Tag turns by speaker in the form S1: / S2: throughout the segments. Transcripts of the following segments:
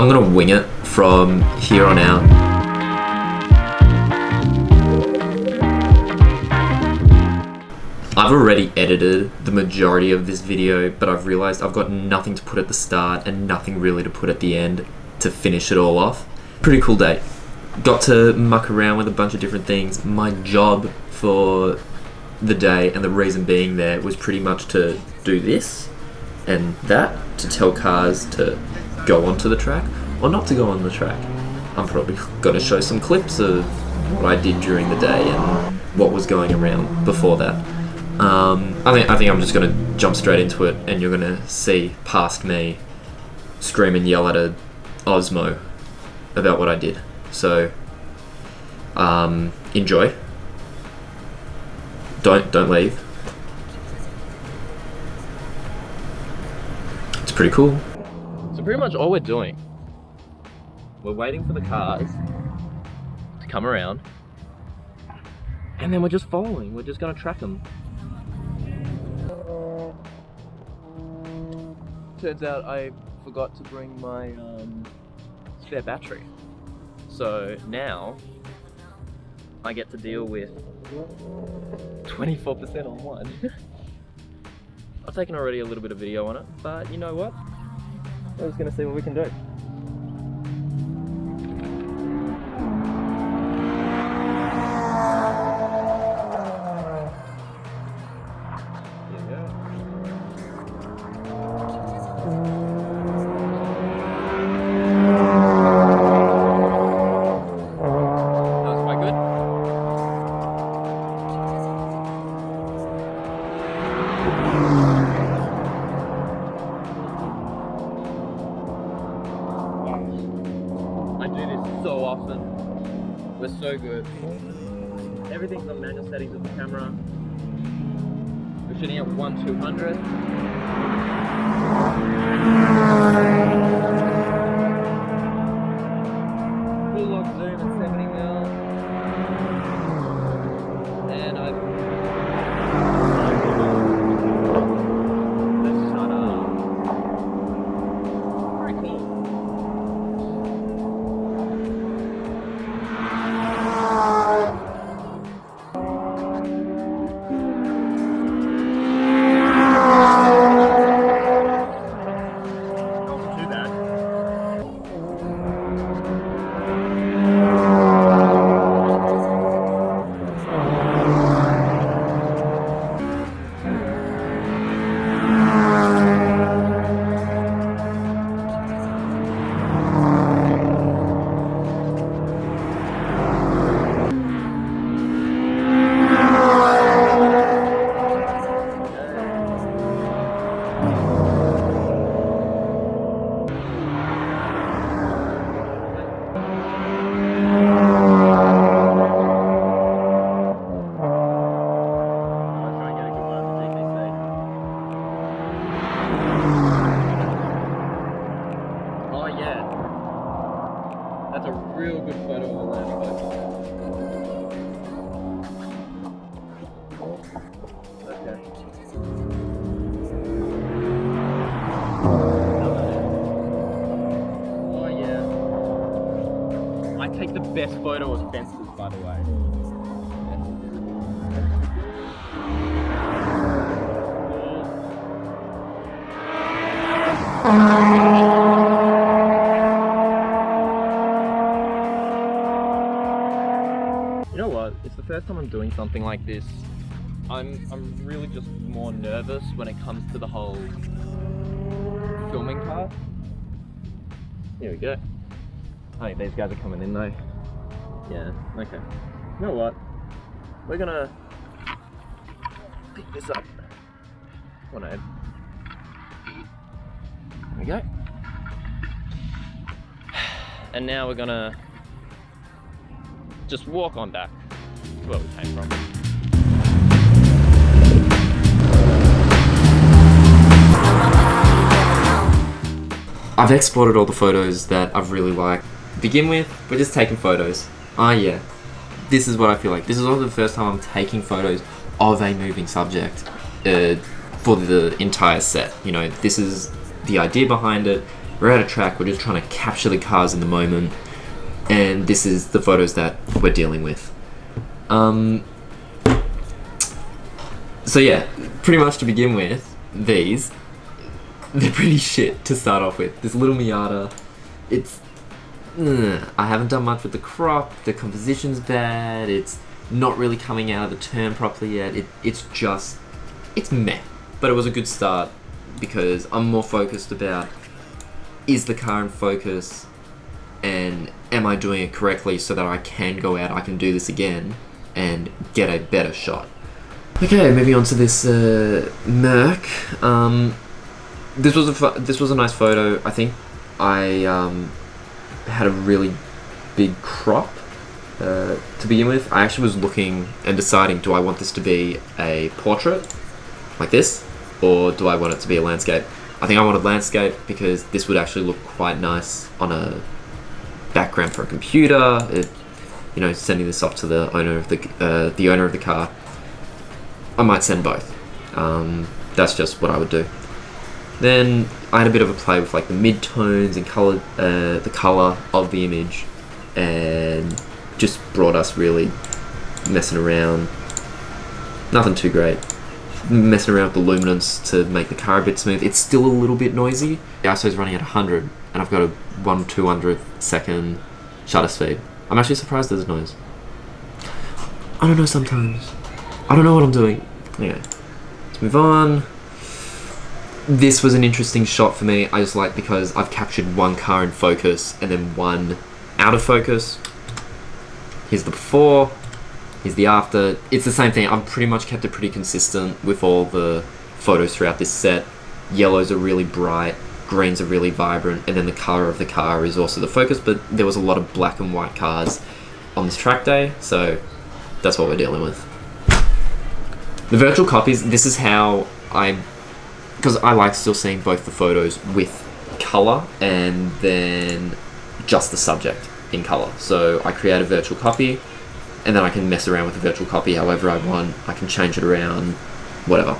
S1: I'm gonna wing it from here on out. I've already edited the majority of this video, but I've realized I've got nothing to put at the start and nothing really to put at the end to finish it all off. Pretty cool day. Got to muck around with a bunch of different things. My job for the day, and the reason being there, was pretty much to do this and that, to tell cars to go onto the track or not to go on the track. I'm probably going to show some clips of what I did during the day and what was going around before that. I think I'm just going to jump straight into it, and you're going to see past me scream and yell at a Osmo about what I did. So, enjoy. Don't leave. It's pretty cool. So pretty much all we're doing, we're waiting for the cars to come around, and then we're just following. We're just going to track them. Turns out I forgot to bring my spare battery. So now I get to deal with 24% on one. I've taken already a little bit of video on it, but you know what? We're just gonna see what we can do. So often. We're so good. Everything's on manual settings of the camera. We're shooting at 1/200. Full lock zoom at 70 mil. And let's shut up. Very cool. That's a real good photo of the landing boat. Okay. Oh yeah. I take the best photo of fences, by the way. You know what? It's the first time I'm doing something like this. I'm really just more nervous when it comes to the whole filming part. Here we go. I think these guys are coming in though. Yeah, okay. You know what? We're gonna pick this up. Come on, Ed. There we go. And now we're gonna just walk on back to where we came from. I've exported all the photos that I've really liked. To begin with, we're just taking photos. Yeah, this is what I feel like. This is also the first time I'm taking photos of a moving subject for the entire set. You know, this is the idea behind it. We're at a track, we're just trying to capture the cars in the moment, and this is the photos that we're dealing with. So yeah, pretty much to begin with, they're pretty shit to start off with. This little Miata, I haven't done much with the crop, the composition's bad, it's not really coming out of the turn properly yet, it's meh. But it was a good start, because I'm more focused about, is the car in focus, and am I doing it correctly so that I can go out, I can do this again, and get a better shot. Okay, moving on to this Merc. This was a nice photo. I think I had a really big crop to begin with. I actually was looking and deciding, do I want this to be a portrait like this, or do I want it to be a landscape? I think I wanted landscape because this would actually look quite nice on a background for a computer. Sending this off to the owner of the car. I might send both. That's just what I would do. Then I had a bit of a play with like the mid-tones and color, the color of the image, and just brought us really messing around. Nothing too great. Messing around with the luminance to make the car a bit smooth. It's still a little bit noisy. The ISO is running at 100, and I've got a 1/200th second shutter speed. I'm actually surprised there's noise. I don't know sometimes. I don't know what I'm doing. Anyway, let's move on. This was an interesting shot for me. I just like because I've captured one car in focus and then one out of focus. Here's the before, here's the after. It's the same thing. I've pretty much kept it pretty consistent with all the photos throughout this set. Yellows are really bright, greens are really vibrant, and then the color of the car is also the focus, but there was a lot of black and white cars on this track day, so that's what we're dealing with. The virtual copies, this is how because I like still seeing both the photos with color and then just the subject in color. So I create a virtual copy, and then I can mess around with the virtual copy however I want. I can change it around, whatever.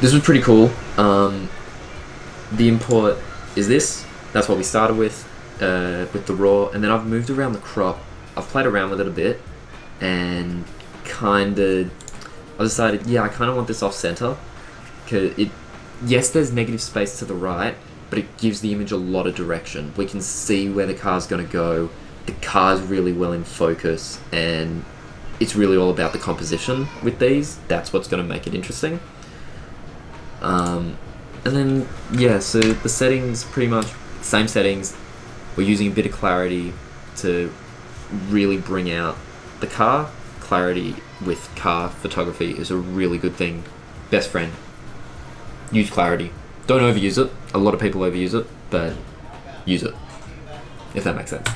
S1: This was pretty cool. The import is this. That's what we started with the raw, and then I've moved around the crop. I've played around with it a bit, and I decided, yeah, I kind of want this off center, because yes, there's negative space to the right, but it gives the image a lot of direction. We can see where the car's going to go. The car's really well in focus, and it's really all about the composition with these. That's what's going to make it interesting. And then, yeah, so the settings, pretty much same settings. We're using a bit of clarity to really bring out the car. Clarity with car photography is a really good thing. Best friend. Use clarity. Don't overuse it. A lot of people overuse it, but use it, if that makes sense.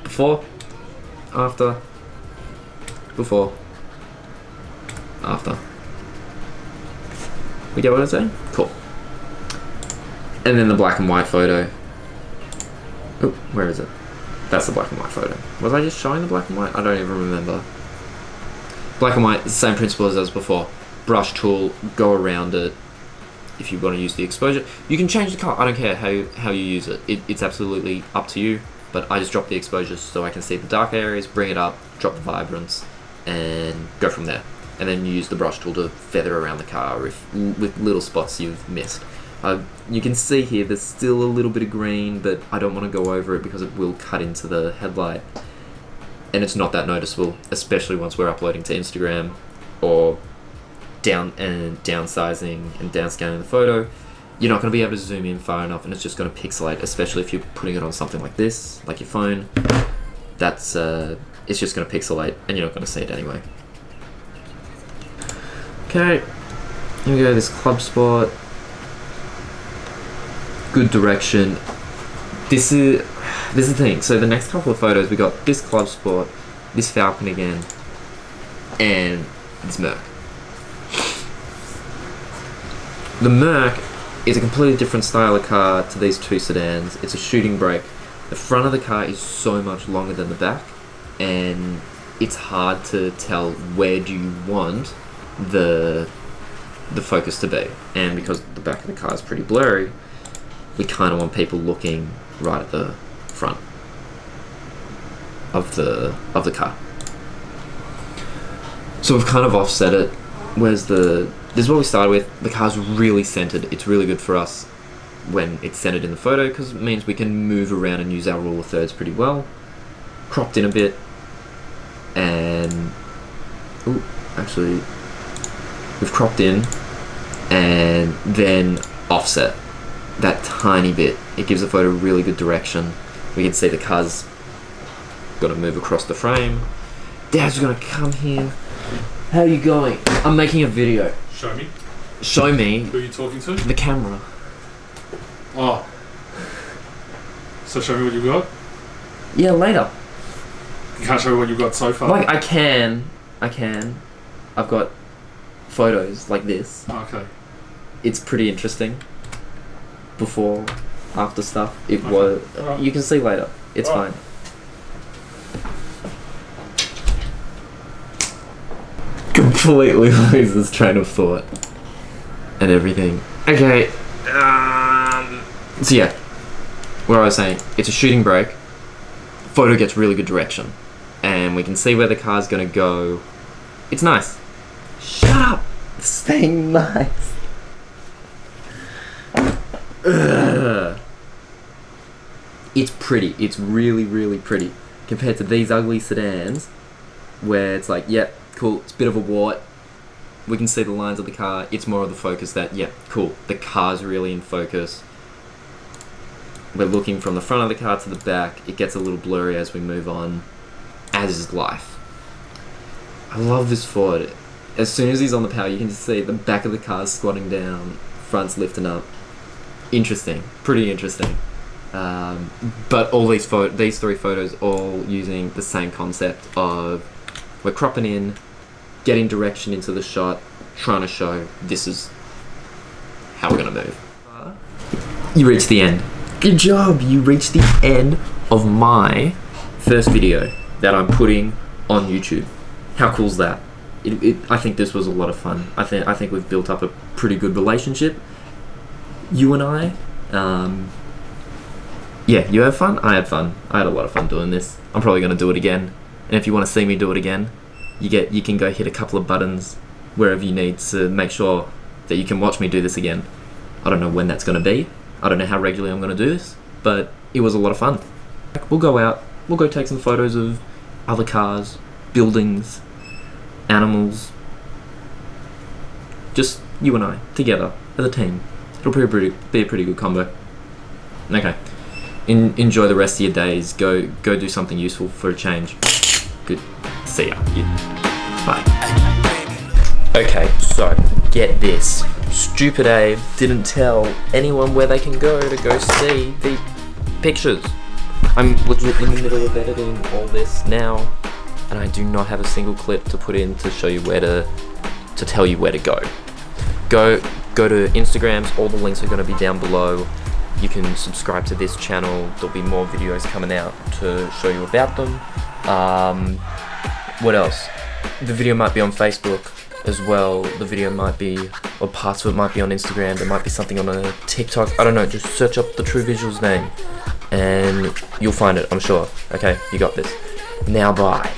S1: Before, after, before, after. We get what I'm saying? Cool. And then the black and white photo. Oh, where is it? That's the black and white photo. Was I just showing the black and white? I don't even remember. Black and white, same principle as before. Brush tool, go around it. If you want to use the exposure, you can change the color. I don't care how you use it. It's absolutely up to you. But I just drop the exposure so I can see the dark areas, bring it up, drop the vibrance, and go from there. And then use the brush tool to feather around the car with little spots you've missed. You can see here there's still a little bit of green, but I don't want to go over it because it will cut into the headlight. And it's not that noticeable, especially once we're uploading to Instagram or downsizing and downscaling the photo. You're not going to be able to zoom in far enough, and it's just going to pixelate, especially if you're putting it on something like this, like your phone. It's just going to pixelate, and you're not going to see it anyway. Okay, here we go, this Club Sport. Good direction. This is the thing. So the next couple of photos, we got this Club Sport, this Falcon again, and this Merc. The Merc is a completely different style of car to these two sedans. It's a shooting brake. The front of the car is so much longer than the back, and it's hard to tell where do you want the focus to be. And because the back of the car is pretty blurry, we kind of want people looking right at the front of the car. So we've kind of offset it. This is what we started with. The car's really centered. It's really good for us when it's centered in the photo because it means we can move around and use our rule of thirds pretty well. Cropped in a bit, and actually we've cropped in and then offset that tiny bit. It gives the photo really good direction. We can see the car's got to move across the frame. Dad's gonna come here. How are you going? I'm making a video.
S2: Show me.
S1: Show me.
S2: Who are you talking to?
S1: The camera.
S2: Oh. So show me what you got?
S1: Yeah, later.
S2: You can't show me what you've got so far?
S1: Like, I can. I've got photos like this.
S2: Oh, okay.
S1: It's pretty interesting. Before, after stuff. It
S2: Okay.
S1: was...
S2: Right.
S1: You can see later. It's
S2: Right.
S1: fine. Completely loses train of thought. And everything. Okay. So yeah. What I was saying. It's a shooting break. Photo gets really good direction. And we can see where the car's gonna go. It's nice. Shut up! Staying nice. Ugh. It's pretty. It's really, really pretty. Compared to these ugly sedans, where it's like, yeah, cool, it's a bit of a wart. We can see the lines of the car. It's more of the focus that, yeah, cool, the car's really in focus. We're looking from the front of the car to the back. It gets a little blurry as we move on, as is life. I love this Ford. As soon as he's on the power, you can just see the back of the car squatting down, front's lifting up. Interesting, pretty interesting. But all these three photos all using the same concept of we're cropping in, getting direction into the shot, trying to show this is how we're gonna move. You reached the end. Good job, you reached the end of my first video that I'm putting on YouTube. How cool is that? I think this was a lot of fun. I think we've built up a pretty good relationship. You and I. Yeah, you had fun? I had fun. I had a lot of fun doing this. I'm probably going to do it again. And if you want to see me do it again, you can go hit a couple of buttons wherever you need to make sure that you can watch me do this again. I don't know when that's going to be. I don't know how regularly I'm going to do this, but it was a lot of fun. We'll go out. We'll go take some photos of other cars, buildings, animals. Just you and I, together, as a team. It'll be a pretty good combo. Okay. Enjoy the rest of your days. Go do something useful for a change. Good. See ya. Bye. Okay, so get this. Stupid Abe didn't tell anyone where they can go to see the pictures. I'm legit in the middle of editing all this now, and I do not have a single clip to put in to show you to tell you where to go. Go to Instagrams. All the links are going to be down below. You can subscribe to this channel. There'll be more videos coming out to show you about them. What else? The video might be on Facebook as well. The video might be, or parts of it might be on Instagram. There might be something on a TikTok. I don't know. Just search up the True Visuals name and you'll find it, I'm sure. Okay, you got this. Now bye.